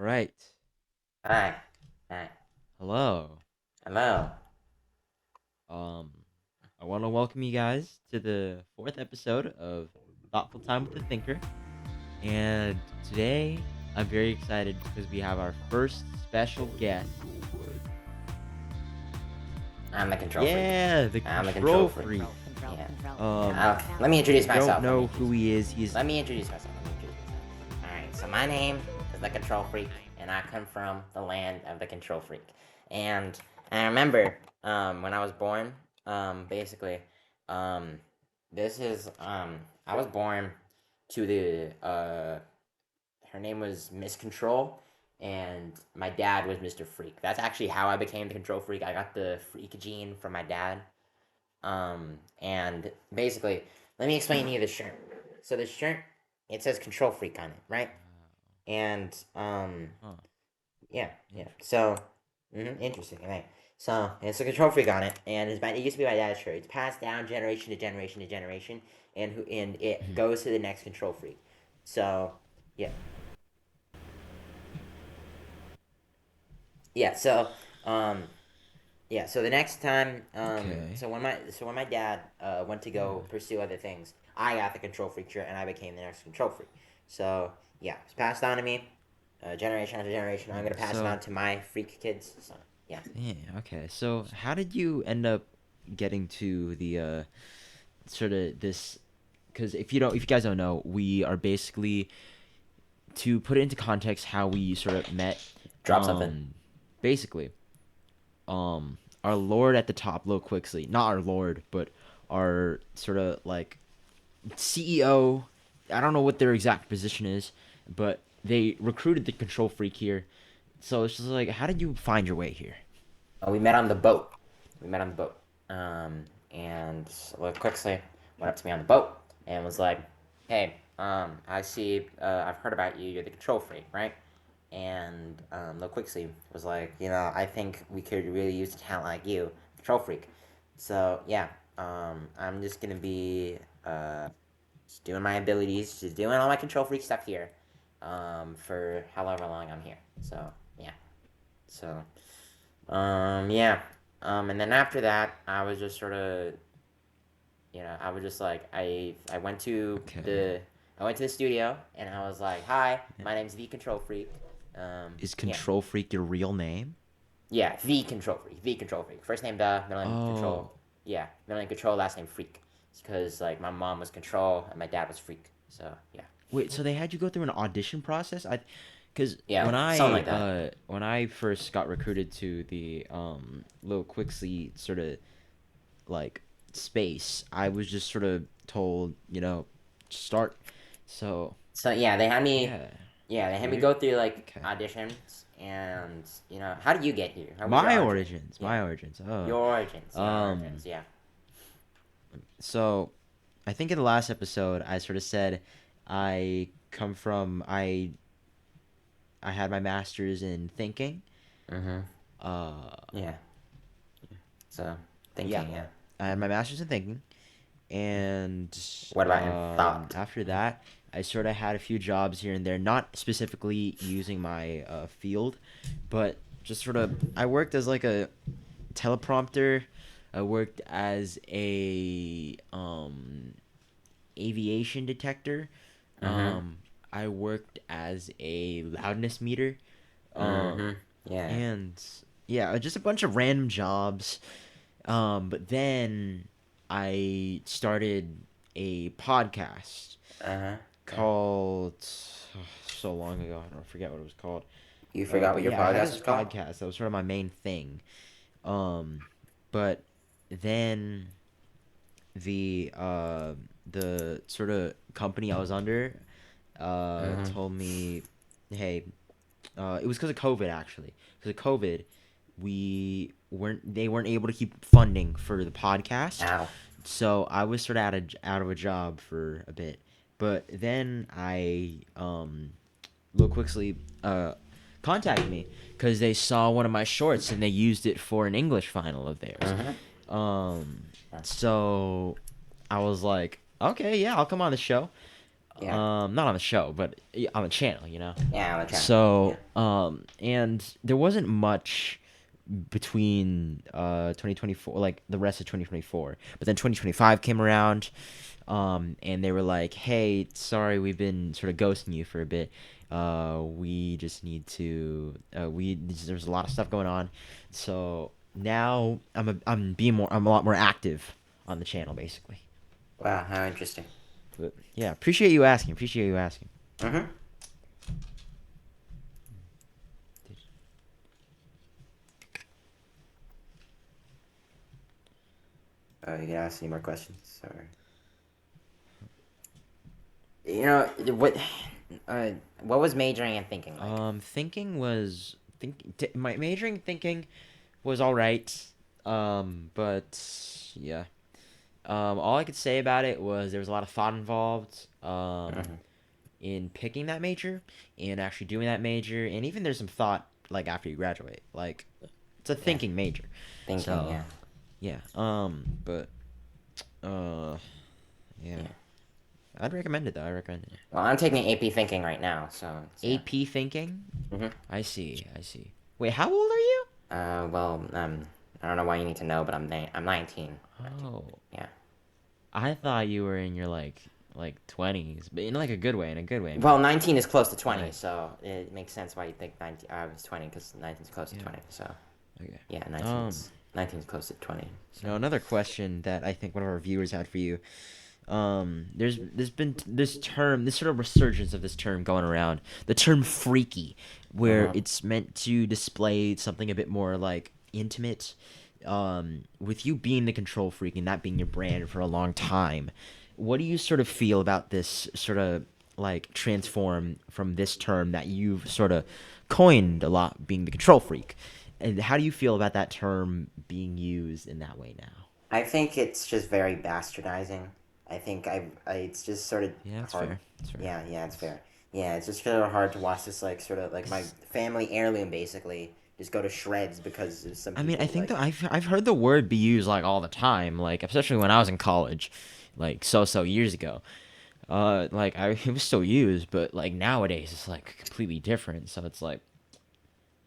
All right. Hi. Hi. Hello. Hello. Um, I want to welcome you guys to the fourth episode of Thoughtful Time with the Thinker. And today I'm very excited because we have our first special guest. I'm the control freak. Yeah, the I'm the control control freak. freak. Yeah. Um, Okay. Let me introduce if you don't myself. know who he is, Let me introduce myself. Alright, so my name is the control freak, and I come from the land of the control freak. And I remember when I was born, basically, um, I was born to her name was Miss Control, and my dad was Mr. Freak. That's actually how I became the control freak. I got the freak gene from my dad. And basically, let me explain to you the shirt. So the shirt, it says control freak on it, right? And Huh. yeah. So, interesting, right? So it's a control freak on it, and it used to be my dad's shirt. It's passed down generation to generation to generation, and it goes to the next control freak. So, yeah. Yeah. Um, yeah. So the next time, Okay. so when my dad went to go pursue other things, I got the control freak shirt, and I became the next control freak. So yeah, it's passed on to me, generation after generation. I'm gonna pass it So, on to my freak kids. So yeah. yeah, okay. So, how did you end up getting to the sort of this? Because if you guys don't know, we are basically, to put it into context how we sort of met. Drop something. um Basically, our lord at the top, Lil Quixxly, not our lord, but our sort of like CEO. I don't know what their exact position is, but they recruited the control freak here. So it's just like, how did you find your way here? We met on the boat. We met on the boat. And Lil Quixley went up to me on the boat and was like, "Hey, I see. I've heard about you. You're the control freak, right?" And Lil Quixley was like, I think we could really use a talent like you, control freak. So yeah, I'm just gonna be just doing my abilities, just doing all my control freak stuff here, for however long I'm here. So yeah, so yeah. And then after that, I was just sort of, I was just like, Okay. I went to the studio, and I was like, "Hi, Yeah. my name's the Control Freak." Is Yeah, control freak your real name? yeah, the Control Freak, the Control Freak. First name Duh, middle name Oh, Control. Yeah, middle name Control, last name Freak. It's because like my mom was Control and my dad was Freak. So yeah, wait. So they had you go through an audition process? Because yeah, something like that. when I first got recruited to the Lil Quixley sort of like space, I was just sort of told, start. So So yeah. they had me go through like Okay. auditions, and how did you get here? How was your My origin? origins. Yeah, My origins. Oh. your Um. origins. Yeah. So, I think in the last episode I sort of said I had my master's in thinking. Mm-hmm. Uh. Yeah. So Yeah. thinking. Yeah. I had my master's in thinking, and What about in thought? after that, I sort of had a few jobs here and there, not specifically using my field, but just sort of. I worked as like a teleprompter. I worked as a aviation detector. Mm-hmm. Um, I worked as a loudness meter. Mm-hmm. Um, Yeah. and yeah, just a bunch of random jobs. But then I started a podcast Uh-huh. Yeah. called, so long ago. I don't forget what it was called. You forgot what But your yeah, I had podcast this was called? podcast that was sort of my main thing. Um, but then the sort of company I was under Mm-hmm. told me, hey, it was because of COVID, actually. Because of COVID, they weren't able to keep funding for the podcast, Ow. so I was sort of out of a job for a bit. But then Lil Quixley contacted me because they saw one of my shorts and they used it for an English final of theirs. Mm-hmm. Um, so I was like, okay, yeah, I'll come on the show. Yeah. Not on the show, but on the channel, you know. Yeah, on the channel. Yeah. So, and there wasn't much between 2024, like the rest of 2024, but then 2025 came around, and they were like, "Hey, sorry, we've been sort of ghosting you for a bit. We just need to. There's a lot of stuff going on, so now I'm a lot more active on the channel, basically. Wow, how interesting. But yeah, appreciate you asking. Appreciate you asking. Mm-hmm. You can ask any more questions, or you know what was majoring and thinking like? Thinking was my majoring thinking was all right. But yeah. All I could say about it was there was a lot of thought involved. Mm-hmm. In picking that major and actually doing that major, and even there's some thought like after you graduate. Like it's a Yeah, thinking major. thinking. So Yeah, yeah. But uh, yeah. yeah. I'd recommend it though. I recommend it. Well, I'm taking AP thinking right now, so yeah. AP thinking. Mm-hmm. I see. I see. Wait, how old are you? Well, I don't know why you need to know, but I'm 19. Oh, Yeah. I thought you were in your like 20s, but in like a good way. In a good way, I mean. Well, 19 is close to 20, Nice. so it makes sense why you think 19. I was 20 because 19 is close to Yeah. 20. So Okay. yeah, Um. 19 is close to 20. So Now another question that I think one of our viewers had for you. There's been this sort of resurgence of this term going around. The term freaky, where uh-huh. it's meant to display something a bit more like intimate. With you being the control freak and that being your brand for a long time, what do you sort of feel about this sort of like transform from this term that you've sort of coined a lot, being the control freak? And how do you feel about that term being used in that way now? I think it's just very bastardizing. I think it's just sort of Yeah, that's hard. fair. That's fair. Yeah, it's That's, fair. Yeah, it's just sort of hard to watch this like sort of like my family heirloom basically just go to shreds because of some I mean, I people think like that I've heard the word be used like all the time, like especially when I was in college, like so years ago. Like it was still used, but like nowadays it's like completely different. So it's like,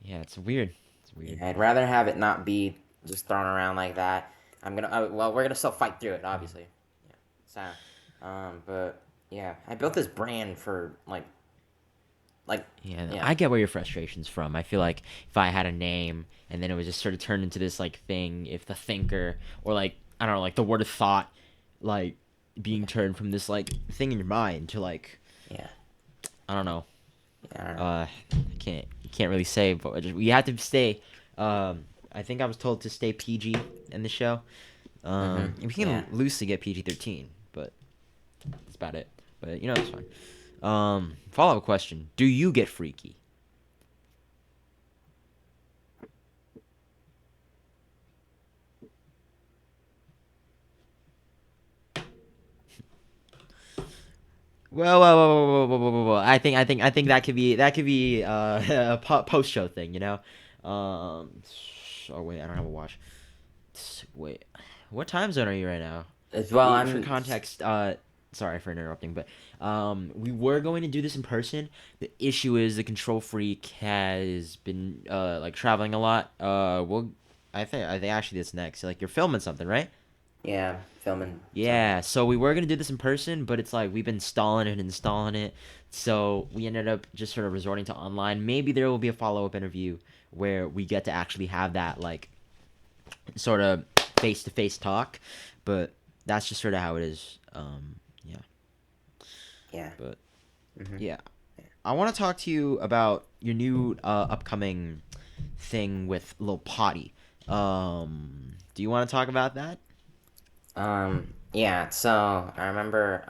yeah, it's weird. It's yeah, weird. I'd rather have it not be just thrown around like that. Well, we're gonna still fight through it, obviously. Yeah. But yeah, I built this brand for like, Yeah, no, yeah, I get where your frustration's from. I feel like if I had a name and then it was just sort of turned into this like thing, if the thinker or like I don't know, like the word of thought, like being yeah, turned from this like thing in your mind to like yeah, I don't know. yeah. I don't know. I can't really say, but we have to stay. I think I was told to stay PG in the show. We Yeah. can loosely get PG-13, but that's about it. But you know, it's fine. Follow-up question: do you get freaky? Well. I think that could be a post-show thing. You know. Oh wait, I don't have a watch. Wait, what time zone are you right now? As well, For I'm. context, sorry for interrupting, but we were going to do this in person. The issue is the control freak has been like traveling a lot. I think actually this next. Like you're filming something, right? Yeah, filming something. Yeah, so we were gonna do this in person, but it's like we've been installing it and installing it. So we ended up just sort of resorting to online. Maybe there will be a follow-up interview where we get to actually have that like sort of face-to-face talk, but that's just sort of how it is. Yeah, Yeah. but Mm-hmm. yeah, I want to talk to you about your new upcoming thing with Lil Potty. Do you want to talk about that? Yeah, so I remember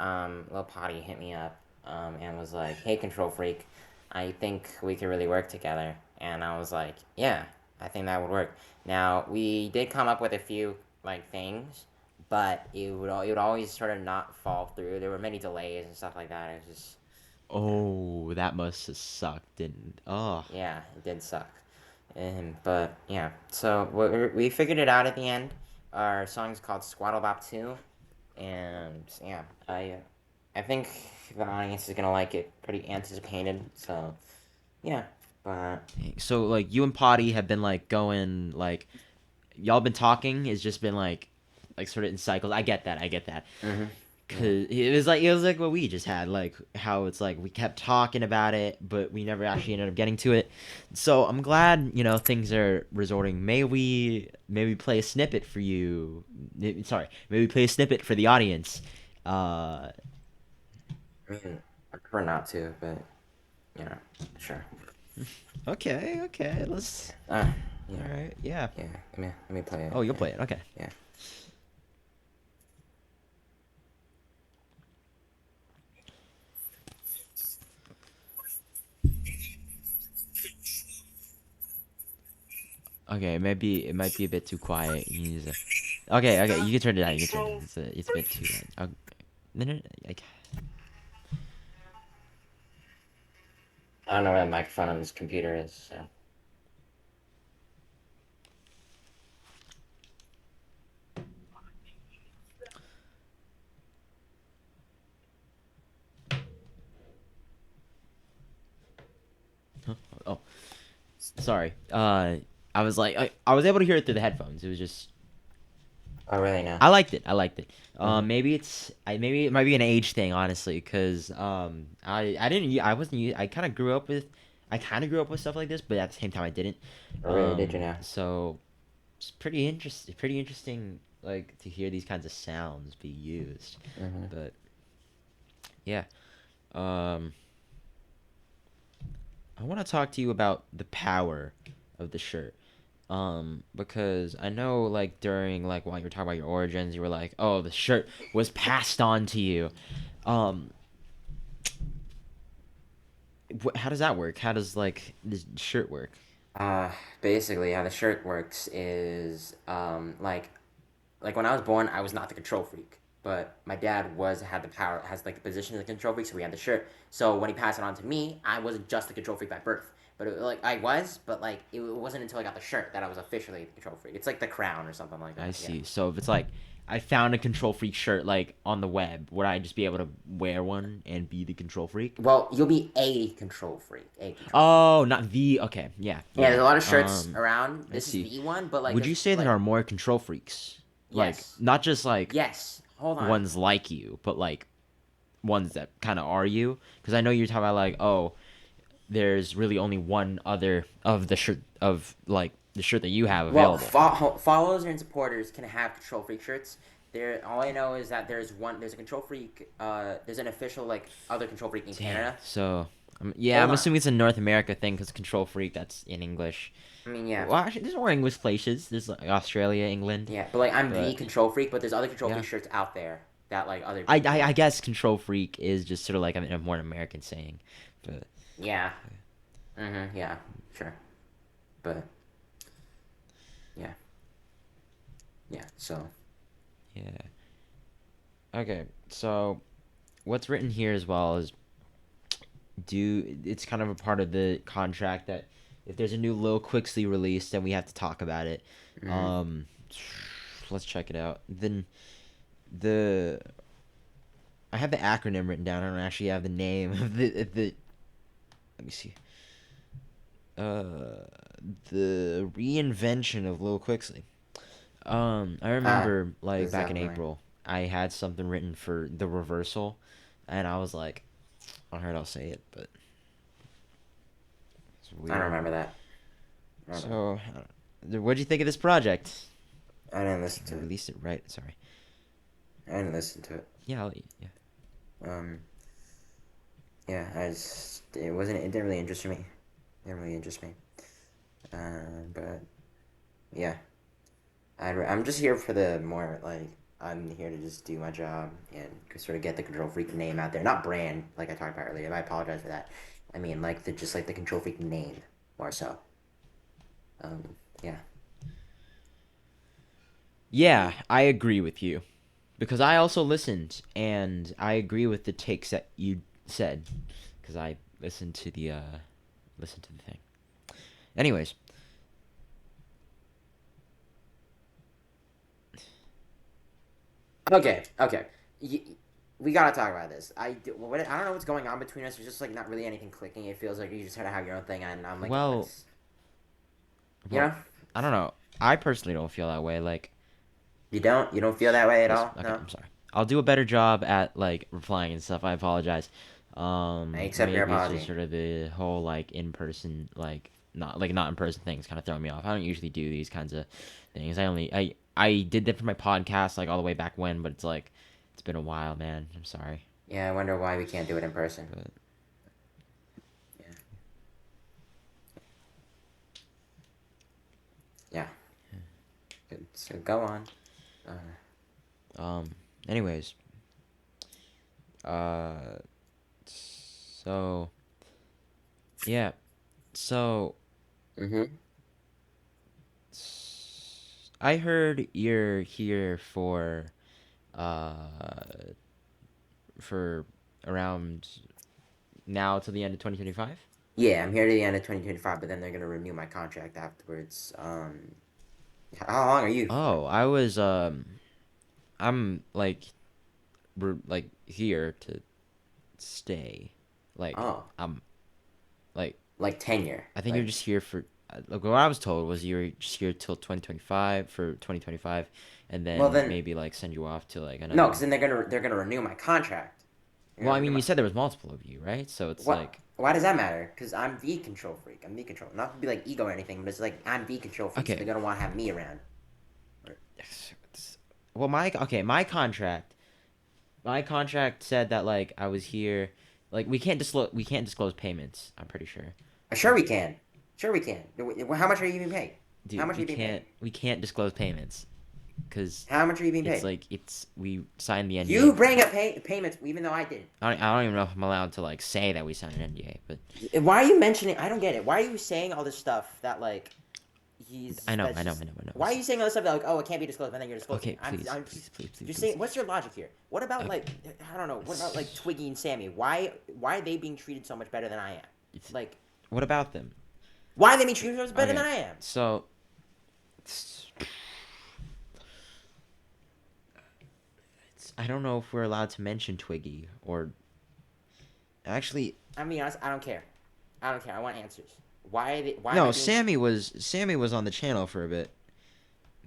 Lil Potty hit me up and was like, "Hey, Control Freak, I think we could really work together." And I was like, "Yeah, I think that would work." Now, we did come up with a few like things, but it would always sort of not fall through. There were many delays and stuff like that. It was just yeah, Oh, that must have sucked, didn't? Oh, yeah, it did suck. But yeah, so we figured it out at the end. Our song is called Squaddlebop 2, and yeah, I I think the audience is gonna like it. Pretty anticipated. So yeah, but So like you and Potty have been like going like y'all been talking. It's just been like sort of in cycles. I get that. I get that. yeah. Cause it was like what we just had, like how it's like we kept talking about it, but we never actually ended up getting to it. So I'm glad things are resorting. Maybe play a snippet for you. Sorry, maybe play a snippet for the audience. Uh, I mean, I prefer not to, but you know, sure. okay, let's. Yeah, All right, yeah. yeah. Let me play it. Oh, you'll Yeah, play it. Okay. yeah. Okay, maybe it might be a bit too quiet. You need to. Okay, you can turn it down. You can turn it down. It's a bit too loud. Then like, I don't know where the microphone on this computer is. So. oh, sorry. I was like, I was able to hear it through the headphones. It was just, Oh, really? No. I liked it. I liked it. Mm-hmm. Maybe it might be an age thing, honestly, because I didn't, I wasn't, I kind of grew up with stuff like this, but at the same time I didn't. Or really? Did you know? So it's pretty interesting, like to hear these kinds of sounds be used. Mm-hmm. But yeah, um, I want to talk to you about the power of the shirt. Because I know like during like while you were talking about your origins, you were like, "Oh, the shirt was passed on to you." Um, how does that work? How does like this shirt work? Uh, Basically, how the shirt works is like when I was born, I was not the control freak, but my dad had the power, has like the position of the control freak, so we had the shirt. So when he passed it on to me, I wasn't just the control freak by birth, but I was, but like it wasn't until I got the shirt that I was officially the control freak. It's like the crown or something like I that. Yeah. see. So if it's like I found a control freak shirt like on the web, would I just be able to wear one and be the control freak? Well, you'll be a control freak. A control freak. Oh, not the. Okay, yeah, Yeah, yeah. there's a lot of shirts around. I This is see. the one, but like Would you there's say there like are more control freaks? Like yes, not just like yes. Hold on. ones like you, but like ones that kind of are you? Because I know you're talking about like, oh, there's really only one other of the shirt of like the shirt that you have Well, available. followers and supporters can have control freak shirts. There, all I know is that there's one. There's a control freak. There's an official like other control freak in Damn. Canada. So, yeah, Hold I'm on. assuming it's a North America thing because control freak that's in English. I mean, yeah, Well, actually, there's more English places. There's like Australia, England, yeah, but like I'm the but control freak. But there's other control yeah. freak shirts out there that like other I, people I, I like. guess control freak is just sort of like a more American saying, but Yeah. Mm-hmm. Yeah. Sure. But yeah. Yeah. So. yeah. Okay, so what's written here as well is it's kind of a part of the contract that if there's a new Lil Quixxly release, then we have to talk about it. Mm, Um, let's check it out. Then the I have the acronym written down. I don't actually have the name of the. Let me see. Uh, the reinvention of Lil Quixxly. I remember like does back in sound right. April, I had something written for the reversal, and I was like, I heard I'll say it, but it's I don't weird. remember that. I don't know. So, what'd you think of this project? I didn't listen I to it. released it right. Sorry. I didn't listen to it. Yeah, yeah. Um. Yeah. It wasn't. It didn't really interest me. It didn't really interest me. But yeah. I'm just here for the more like I'm here to just do my job and sort of get the Control Freak name out there. Not brand like I talked about earlier. I apologize for that. I mean like the Control Freak name more so. Yeah. Yeah, I agree with you because I also listened and I agree with the takes that you said because I listened to the thing. Anyways, Okay. Okay. we gotta talk about this. I don't know what's going on between us. There's just like not really anything clicking. It feels like you just gotta have your own thing, and I'm like, Well, what's, you well, know, I don't know. I personally don't feel that way. Like, you don't feel that way at listen, all. okay, No, I'm sorry. I'll do a better job at like replying and stuff. I apologize. I accept your Maybe it's just apology. sort of the whole like in person, not in person things kind of throwing me off. I don't usually do these kinds of things. I did that for my podcast like all the way back when, but it's like it's been a while, man. I'm sorry. Yeah, I wonder why we can't do it in person. But Yeah, yeah. Good. So go on. um, anyways, uh, so yeah, so Mm-hmm. I heard you're here uh for around now till the end of 2025. Yeah, I'm here to the end of 2025, but then they're gonna renew my contract afterwards. How long are you for? Oh, I'm like we're like here to stay. Like Oh, I'm like like tenure. I think you're Like, just here for like what I was told was you were just here till 2025 for 2025 and well then then, maybe like send you off to like no, because another. then they're gonna renew my contract. They're Well, gonna I renew mean, you my. said there was multiple of you, right? So it's What? like Why does that matter? Because I'm the control freak. I'm the control. Not to be like ego or anything, but it's like I'm the control freak, so they're okay. gonna want to have me around. Well, my contract said that like I was here, like we can't disclose payments. I'm pretty sure, Sure we can. Sure we can. How much are you being paid? How dude. much are We you being paid? can't we can't disclose payments because How much are you being it's paid? like it's we signed the You NDA. bring up payments even though I didn't. I don't even know if I'm allowed to like say that we signed an NDA, but Why are you mentioning? I don't get it. Why are you saying all this stuff that like I know, that's I know, just. I know, I know. Why are you saying all this stuff that like oh it can't be disclosed and then you're disclosing Okay, it? please, I'm please, please, please, just please. saying. What's your logic here? What about Okay. like I don't know. What about like Twiggy and Sammy? Why are they being treated so much better than I am? Like What about them? why are they being treated so much better than Okay, I am? so I don't know if we're allowed to mention Twiggy or actually I'm being honest. I don't care. I don't care. I want answers. Why are they? Why am I no. being? Sammy was on the channel for a bit.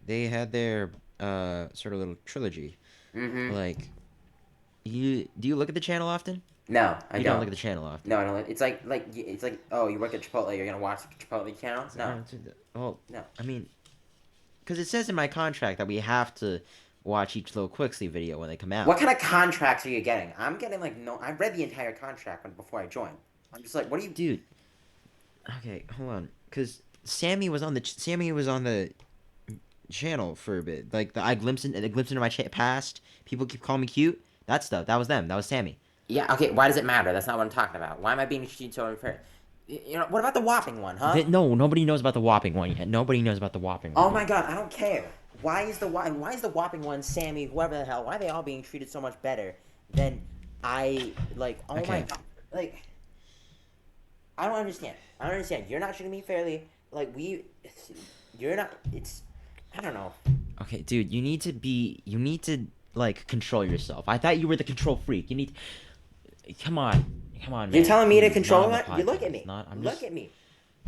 They had their sort of little trilogy. Mm-hmm. Like do you look at the channel often? No, I You don't don't. look at the channel often. No, I don't. It's like oh you work at Chipotle. You're gonna watch the Chipotle channel? No, Well, no. I mean, because it says in my contract that we have to watch each Lil Quixxly video when they come out. What kind of contracts are you getting? I'm getting like no. I read the entire contract before I joined. I'm just like, what do you? Dude, okay, hold on, because Sammy was on the channel for a bit. Like I glimpsed into my past. People keep calling me cute. That stuff. That was them. That was Sammy. Yeah. Okay. Why does it matter? That's not what I'm talking about. Why am I being treated so unfair? You know. What about the whopping one, huh? No, nobody knows about the whopping one yet. Nobody knows about the whopping Oh one my yet. god, I don't care. Why is the whopping one, Sammy, whoever the hell, why are they all being treated so much better than I like oh my Okay. god like I don't understand. I don't understand. You're not treating me fairly. Like you're not it's I don't know. Okay, dude, you need to like control yourself. I thought you were the control freak. You need come on. Come on, You're man. telling me to Please, not control on the that? You look at podcast. me. Not I'm Look just at me.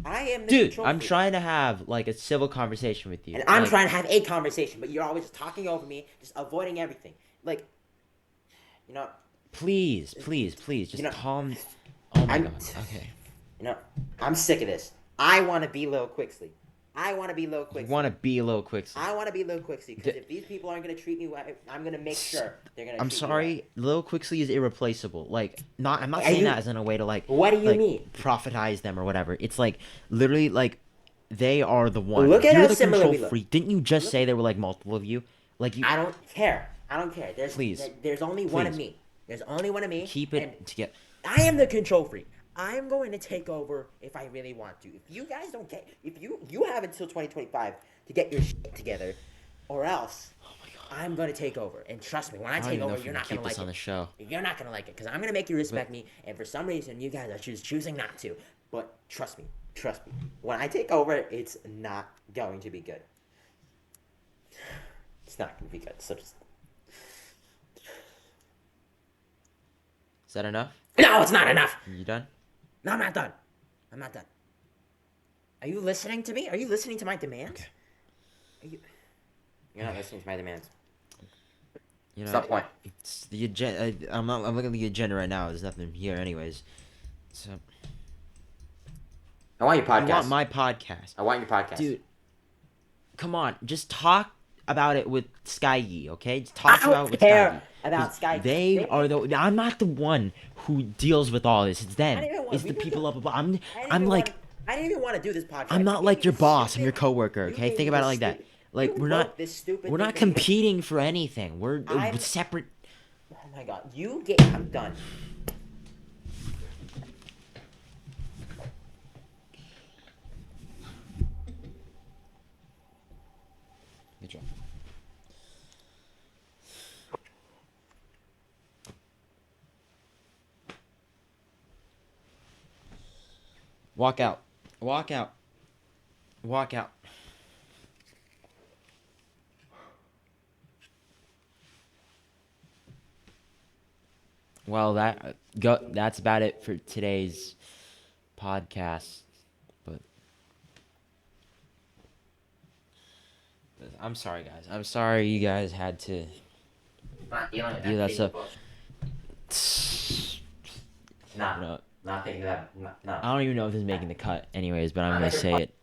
I am the dude, control I'm freak. trying to have like a civil conversation with you. And I'm Like trying to have a conversation, but you're always just talking over me, just avoiding everything. Like you know, please, please, please you just know calm. Oh my I'm god. Okay. You know, I'm sick of this. I want to be Lil Quixxly. I want to be Lil You Quixxly. want to be a little Quixley. I want to be Lil Quixxly because D- if these people aren't going to treat me right, I'm going to make sure they're going to I'm treat me right. sorry, Lil Quixley is irreplaceable. Like, not I'm not Are saying you? that as in a way to What do you like mean? profitize them or whatever. It's like literally like they are the one. Look at You're how the similar control we look. freak. Didn't you just Look. say there were like multiple of you? Like you I don't care. I don't care. please, There's only one of please me. There's only one of me, keep and it together. I am the control freak. I'm going to take over if I really want to. If you guys don't get, if you have until 2025 to get your shit together, or else Oh my god. I'm going to take over. And trust me, when I I don't take even know over, if we you're can not going keep to this like on the it. show. You're not going to like it because I'm going to make you respect me. And for some reason, you guys are choosing not to. But trust me, trust me. When I take over, it's not going to be good. It's not going to be good. So just Is that enough? No, it's not enough. You done? No, I'm not done. I'm not done. Are you listening to me? Are you listening to my demands? Okay. You're not listening to my demands. You know, What's the point? it's the agenda. I'm looking at the agenda right now. There's nothing here, anyways. So. I want your podcast. You want my podcast? I want your podcast. Dude, come on. Just talk about it with Skygy, okay? Just talk about it with Skygy. About Skygy. They are the. I'm not the one who deals with all this. It's them. It's the people up above. I'm like. I didn't even want to do this podcast. I'm not like your boss. I'm your coworker. Okay, think about it like that. Like we're not competing for anything. We're separate. Oh my god, I'm done. Good job. Walk out. Walk out. Walk out. Well, that's about it for today's podcast. But I'm sorry, guys. I'm sorry you guys had to do that stuff. Nah, not thinking that. No. I don't even know if this is making the cut, anyways. But I'm gonna say it.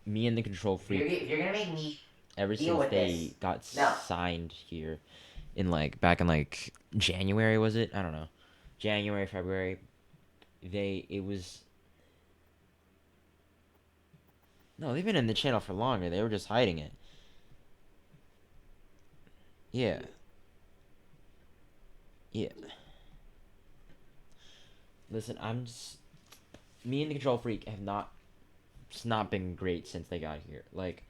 Me and the Control Freak. If you're gonna make me ever since they got signed here, back in January, was it? I don't know. January, February. No, they've been in the channel for longer. They were just hiding it. Yeah. Yeah. Listen, me and the Control Freak it's not been great since they got here. Like,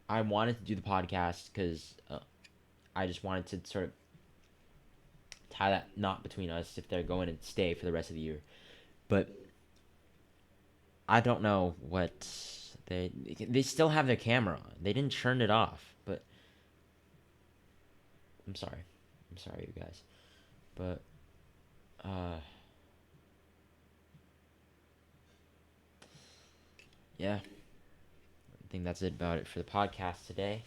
I wanted to do the podcast because I just wanted to sort of tie that knot between us if they're going to stay for the rest of the year. But I don't know what they still have their camera on. They didn't turn it off, but I'm sorry, you guys. But yeah, I think that's it about it for the podcast today.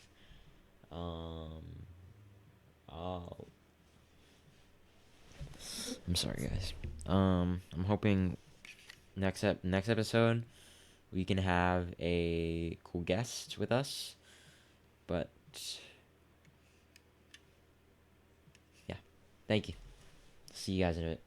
I'm sorry, guys. I'm hoping next episode we can have a cool guest with us. But yeah, thank you. See you guys in a bit.